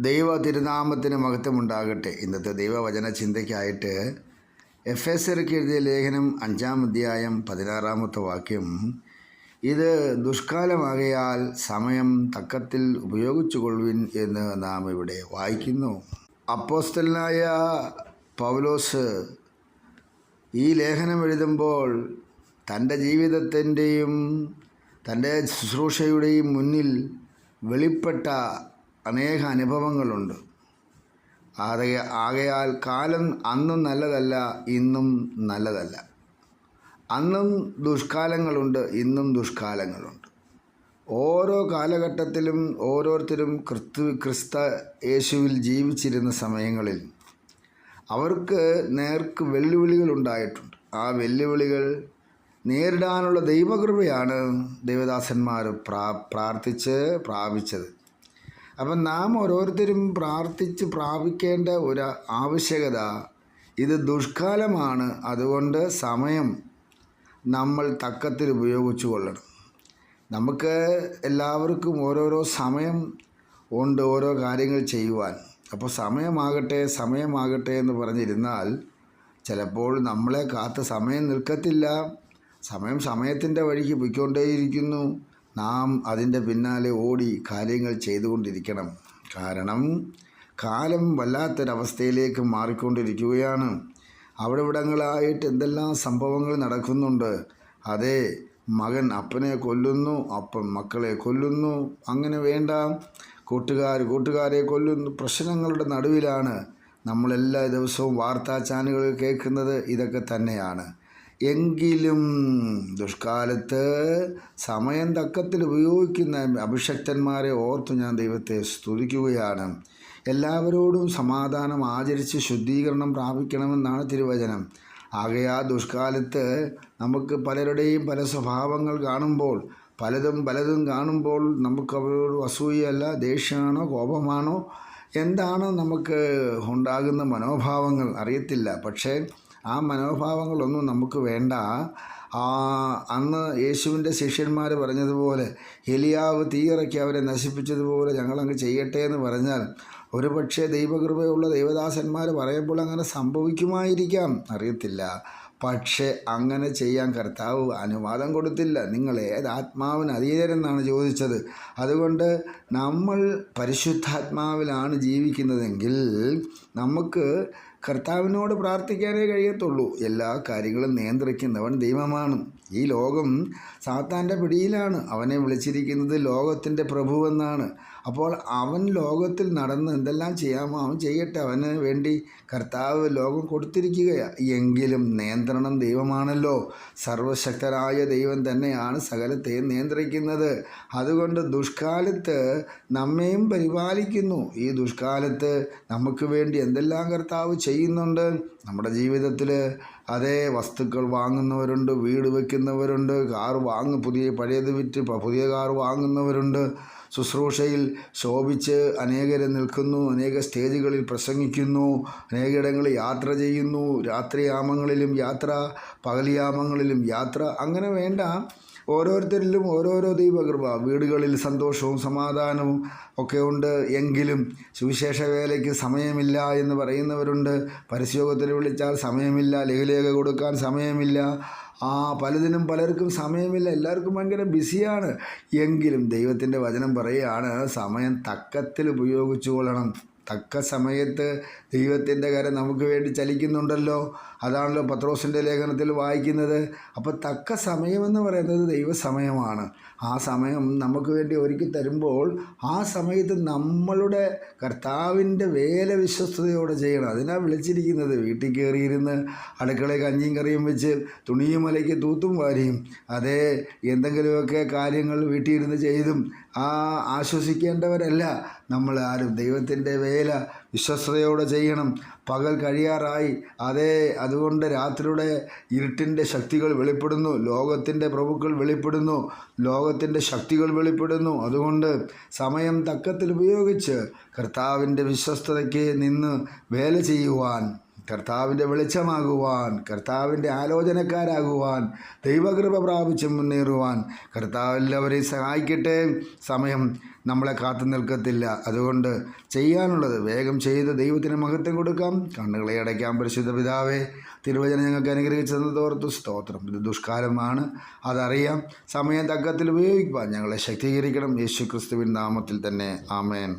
ദൈവ തിരുനാമത്തിന് മഹത്വമുണ്ടാകട്ടെ. ഇന്നത്തെ ദൈവവചന ചിന്തയ്ക്കായിട്ട് എഫേസ്യർക്ക് എഴുതിയ ലേഖനം 5-ാം അധ്യായം 16-ാമത്തെ വാക്യം, ഇത് ദുഷ്കാലമാകയാൽ സമയം തക്കത്തിൽ ഉപയോഗിച്ചുകൊള്ളുവിൻ എന്ന് നാം ഇവിടെ വായിക്കുന്നു. അപ്പോസ്തലനായ പൗലോസ് ഈ ലേഖനം എഴുതുമ്പോൾ തൻ്റെ ജീവിതത്തിൻ്റെയും തൻ്റെ ശുശ്രൂഷയുടെയും മുന്നിൽ വെളിപ്പെട്ട അനേക അനുഭവങ്ങളുണ്ട്. ആകയാൽ കാലം അന്നും നല്ലതല്ല, ഇന്നും നല്ലതല്ല. അന്നും ദുഷ്കാലങ്ങളുണ്ട്, ഇന്നും ദുഷ്കാലങ്ങളുണ്ട്. ഓരോ കാലഘട്ടത്തിലും ഓരോരുത്തരും ക്രിസ്തു യേശുവിൽ ജീവിച്ചിരുന്ന സമയങ്ങളിൽ അവർക്ക് നേർക്ക് വെല്ലുവിളികൾ ഉണ്ടായിട്ടുണ്ട്. ആ വെല്ലുവിളികൾ നേരിടാനുള്ള ദൈവകൃപയാണ് ദൈവദാസന്മാർ പ്രാപിച്ചത്. അപ്പം നാം ഓരോരുത്തരും പ്രാപിക്കേണ്ട ഒരു ആവശ്യകത, ഇത് ദുഷ്കാലമാണ്. അതുകൊണ്ട് സമയം നമ്മൾ തക്കത്തിൽ ഉപയോഗിച്ചു കൊള്ളണം. നമുക്ക് എല്ലാവർക്കും ഓരോരോ സമയം ഉണ്ട് ഓരോ കാര്യങ്ങൾ ചെയ്യുവാൻ. അപ്പോൾ സമയമാകട്ടെ എന്ന് പറഞ്ഞിരുന്നാൽ ചിലപ്പോൾ നമ്മളെ കാത്ത് സമയം നിൽക്കത്തില്ല. സമയത്തിൻ്റെ വഴിക്ക് പോയിക്കൊണ്ടേയിരിക്കുന്നു. നാം അതിൻ്റെ പിന്നാലെ ഓടി കാര്യങ്ങൾ ചെയ്തുകൊണ്ടിരിക്കണം. കാരണം കാലം വല്ലാത്തൊരവസ്ഥയിലേക്ക് മാറിക്കൊണ്ടിരിക്കുകയാണ്. ഇവിടങ്ങളായിട്ട് എന്തെല്ലാം സംഭവങ്ങൾ നടക്കുന്നുണ്ട്. അതേ, മകൻ അപ്പനെ കൊല്ലുന്നു, അപ്പൻ മക്കളെ കൊല്ലുന്നു, അങ്ങനെ വേണ്ട, കൂട്ടുകാരെ കൊല്ലുന്നു. പ്രശ്നങ്ങളുടെ നടുവിലാണ് നമ്മളെല്ലാ ദിവസവും വാർത്താ ചാനലുകൾ കേൾക്കുന്നത്. ഇതൊക്കെ തന്നെയാണ്. എങ്കിലും ദുഷ്കാലത്ത് സമയം തക്കത്തിൽ ഉപയോഗിക്കുന്ന അഭിഷക്തന്മാരെ ഓർത്ത് ഞാൻ ദൈവത്തെ സ്തുതിക്കുകയാണ്. എല്ലാവരോടും സമാധാനം ആചരിച്ച് ശുദ്ധീകരണം പ്രാപിക്കണമെന്നാണ് തിരുവചനം. ആകയാൽ ദുഷ്കാലത്ത് നമുക്ക് പലരുടെയും പല സ്വഭാവങ്ങൾ കാണുമ്പോൾ, പലതും കാണുമ്പോൾ നമുക്ക് അവരോട് അസൂയല്ല, ദേഷ്യമാണോ കോപമാണോ എന്താണ് നമുക്ക് ഉണ്ടാകുന്ന മനോഭാവങ്ങൾ അറിയത്തില്ല. പക്ഷേ ആ മനോഭാവങ്ങളൊന്നും നമുക്ക് വേണ്ട. അന്ന് യേശുവിൻ്റെ ശിഷ്യന്മാർ പറഞ്ഞതുപോലെ, എലിയാവ് തീയിറക്കി അവരെ നശിപ്പിച്ചതുപോലെ ഞങ്ങളങ്ങ് ചെയ്യട്ടെ എന്ന് പറഞ്ഞാൽ, ഒരുപക്ഷെ ദൈവകൃപയുള്ള ദൈവദാസന്മാർ പറയുമ്പോൾ അങ്ങനെ സംഭവിക്കുമായിരിക്കാം, അറിയത്തില്ല. പക്ഷേ അങ്ങനെ ചെയ്യാൻ കർത്താവ് അനുവാദം കൊടുത്തില്ല. നിങ്ങൾ ഏത് ആത്മാവിന് അധീനരെന്നാണ് ചോദിച്ചത്. അതുകൊണ്ട് നമ്മൾ പരിശുദ്ധാത്മാവിലാണ് ജീവിക്കുന്നതെങ്കിൽ നമുക്ക് കർത്താവിനോട് പ്രാർത്ഥിക്കാനേ കഴിയത്തുള്ളൂ. എല്ലാ കാര്യങ്ങളും നിയന്ത്രിക്കുന്നവൻ ദൈവമാണ്. ഈ ലോകം സാത്താൻ്റെ പിടിയിലാണ്. അവനെ വിളിച്ചിരിക്കുന്നത് ലോകത്തിൻ്റെ പ്രഭുവെന്നാണ്. അപ്പോൾ അവൻ ലോകത്തിൽ നടന്ന് എന്തെല്ലാം ചെയ്യാമോ അവൻ ചെയ്യട്ടെ. അവന് വേണ്ടി കർത്താവ് ലോകം കൊടുത്തിരിക്കുകയാണ്. എങ്കിലും നിയന്ത്രണം ദൈവമാണല്ലോ. സർവശക്തനായ ദൈവം തന്നെയാണ് സകലത്തെയും നിയന്ത്രിക്കുന്നത്. അതുകൊണ്ട് ദുഷ്കാലത്ത് നമ്മെയും പരിപാലിക്കുന്നു. ഈ ദുഷ്കാലത്ത് നമുക്ക് വേണ്ടി എന്തെല്ലാം കർത്താവ് ചെയ്യുന്നുണ്ട്. നമ്മുടെ ജീവിതത്തിൽ അതേ വസ്തുക്കൾ വാങ്ങുന്നവരുണ്ട്, വീട് വയ്ക്കുന്നവരുണ്ട്, പഴയത് വിറ്റ് പുതിയ കാർ വാങ്ങുന്നവരുണ്ട്. ശുശ്രൂഷയിൽ ശോഭിച്ച് അനേകരെ നിൽക്കുന്നു, അനേക സ്റ്റേജുകളിൽ പ്രസംഗിക്കുന്നു, അനേകയിടങ്ങളിൽ യാത്ര ചെയ്യുന്നു. രാത്രിയാമങ്ങളിലും യാത്ര, പകൽയാമങ്ങളിലും യാത്ര, അങ്ങനെ വേണ്ട. ഓരോരുത്തരിലും ഓരോരോ ദൈവകൃപ. വീടുകളിൽ സന്തോഷവും സമാധാനവും ഒക്കെ ഉണ്ട്. എങ്കിലും സുവിശേഷ വേലയ്ക്ക് സമയമില്ല എന്ന് പറയുന്നവരുണ്ട്. പരസ്യയോഗത്തിൽ വിളിച്ചാൽ സമയമില്ല, ലഘുലേഖ കൊടുക്കാൻ സമയമില്ല, പലതിനും പലർക്കും സമയമില്ല. എല്ലാവർക്കും ഭയങ്കര ബിസിയാണ്. എങ്കിലും ദൈവത്തിൻ്റെ വചനം പറയുകയാണ്, സമയം തക്കത്തിൽ ഉപയോഗിച്ചു കൊള്ളണം. തക്ക സമയത്ത് ദൈവത്തിൻ്റെ കരം നമുക്ക് വേണ്ടി ചലിക്കുന്നുണ്ടല്ലോ. അതാണല്ലോ പത്രോസിൻ്റെ ലേഖനത്തിൽ വായിക്കുന്നത്. അപ്പോൾ തക്ക സമയമെന്ന് പറയുന്നത് ദൈവസമയമാണ്. ആ സമയം നമുക്ക് വേണ്ടി ഒരുക്കി തരുമ്പോൾ ആ സമയത്ത് നമ്മളുടെ കർത്താവിൻ്റെ വേല വിശ്വസ്തയോടെ ചെയ്യണം. അതിനാണ് വിളിച്ചിരിക്കുന്നത്. വീട്ടിൽ കയറിയിരുന്ന് അടുക്കളയിൽ കഞ്ഞിയും കറിയും വെച്ച് തുണിയും മലയ്ക്ക് തൂത്തും വാരിയും അതേ എന്തെങ്കിലുമൊക്കെ കാര്യങ്ങൾ വീട്ടിൽ ഇരുന്ന് ചെയ്തും ആശ്വസിക്കേണ്ടവരല്ല നമ്മൾ ആരും. ദൈവത്തിൻ്റെ വേല വിശ്വസ്തയോടെ ചെയ്യണം. പകൽ കഴിയാറായി. അതുകൊണ്ട് രാത്രിയുടെ ഇരുട്ടിൻ്റെ ശക്തികൾ വെളിപ്പെടുന്നു, ലോകത്തിൻ്റെ പ്രഭുക്കൾ വെളിപ്പെടുന്നു, ലോകത്തിൻ്റെ ശക്തികൾ വെളിപ്പെടുന്നു. അതുകൊണ്ട് സമയം തക്കത്തിൽ ഉപയോഗിച്ച് കർത്താവിൻ്റെ വിശ്വസ്തതയ്ക്ക് നിന്ന് വേല ചെയ്യുവാൻ കർത്താവിൻ്റെ വെളിച്ചമാകുവാൻ, കർത്താവിൻ്റെ ആലോചനക്കാരാകുവാൻ, ദൈവകൃപ പ്രാപിച്ച് മുന്നേറുവാൻ കർത്താവ് എല്ലാവരെയും സഹായിക്കട്ടെ. സമയം നമ്മളെ കാത്തു നിൽക്കത്തില്ല. അതുകൊണ്ട് ചെയ്യാനുള്ളത് വേഗം ചെയ്ത് ദൈവത്തിന് മഹത്വം കൊടുക്കാം. കണ്ണുകളെ അടയ്ക്കാം. പരിശുദ്ധ പിതാവേ, തിരുവചനം ഞങ്ങൾക്ക് അനുഗ്രഹിച്ചത് ഓർത്തു സ്തോത്രം. ഇത് ദുഷ്കാലമാണ്, അതറിയാം. സമയം തക്കത്തിൽ ഉപയോഗിക്കുവാൻ ഞങ്ങളെ ശക്തീകരിക്കണം. യേശു ക്രിസ്തുവിൻ നാമത്തിൽ തന്നെ. ആമേൻ.